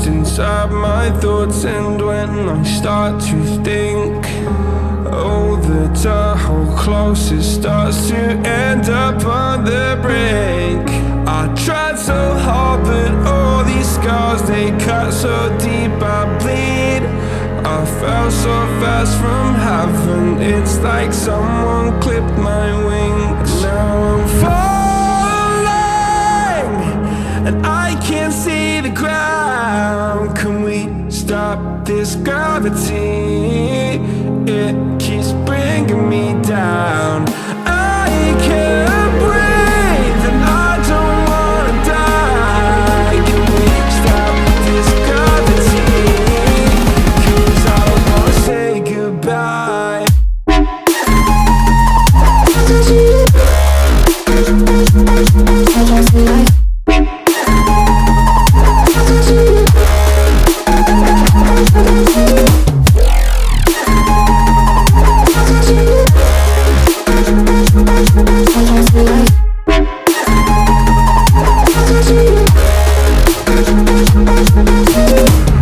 lost inside my thoughts, and when I start to think, oh, the Tahoe closest starts to end up on the brink. I tried so hard, but all these scars, they cut so deep I bleed. I fell so fast from heaven, it's like someone clipped my wings. Now I'm falling, and I can't see the ground. Can we stop this gravity? It keeps bringing me down. I can't breathe and I don't wanna die. Can we stop this gravity? 'Cause I don't wanna say goodbye.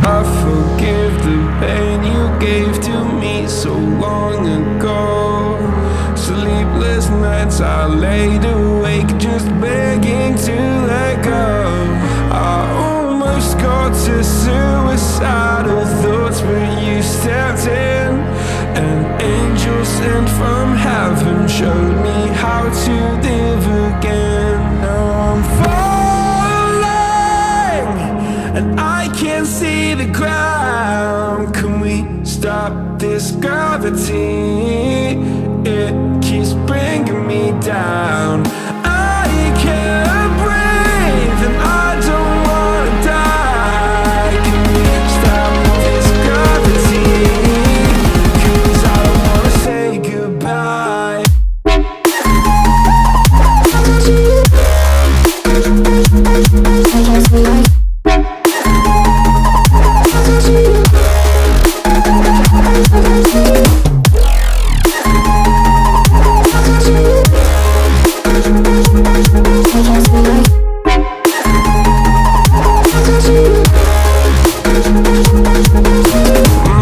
I forgive the pain you gave to me so long ago. Sleepless nights I laid awake just begging to let go. I almost got to suicidal thoughts, but you stepped in. An angel sent from heaven showed me how to live again. Now I'm falling, and I can't see the ground. Can we stop this gravity? It keeps bringing me down. I can't breathe and I don't wanna die. Can we stop this gravity? 'Cause I don't wanna say goodbye.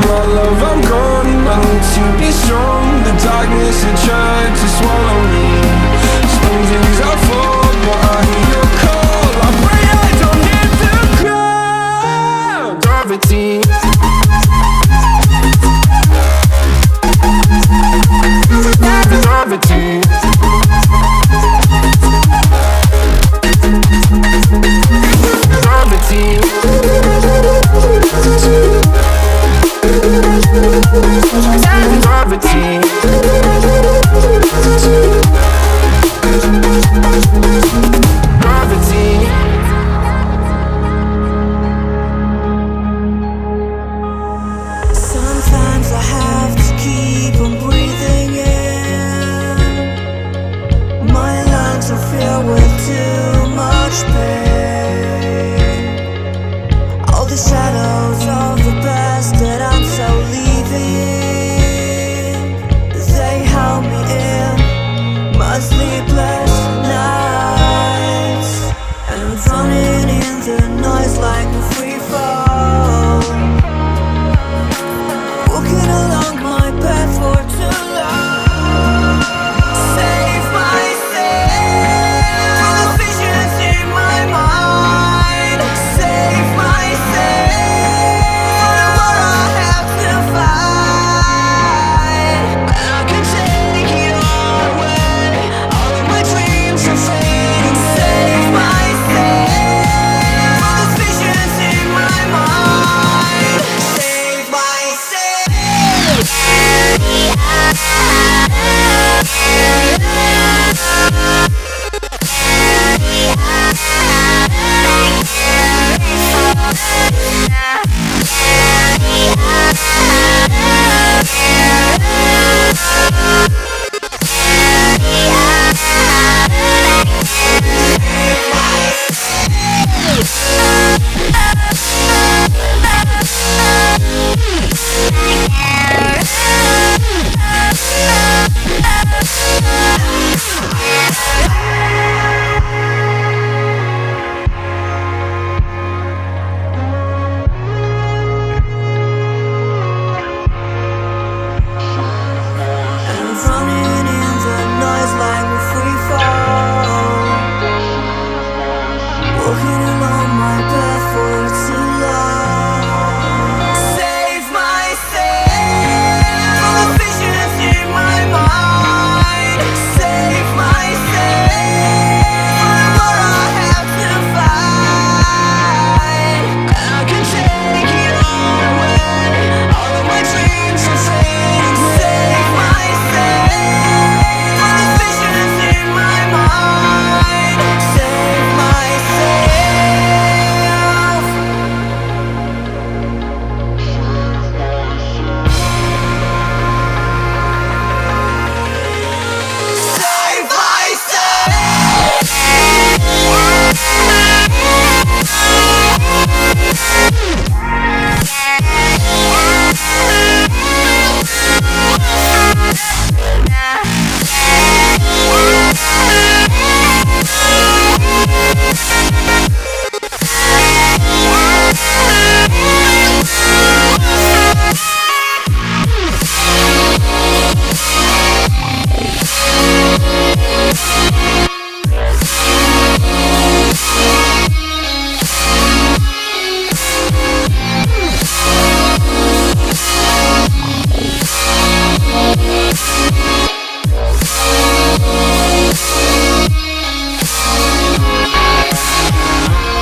My love, I'm gone, I need to be strong. The darkness had tried to swallow me. Some days I fall, but I hear your call. I pray I don't hit the ground. Gravity. Gravity. Gravity. Gravity. Gravity. Sometimes I have to keep on breathing in. My lungs are filled with too much pain.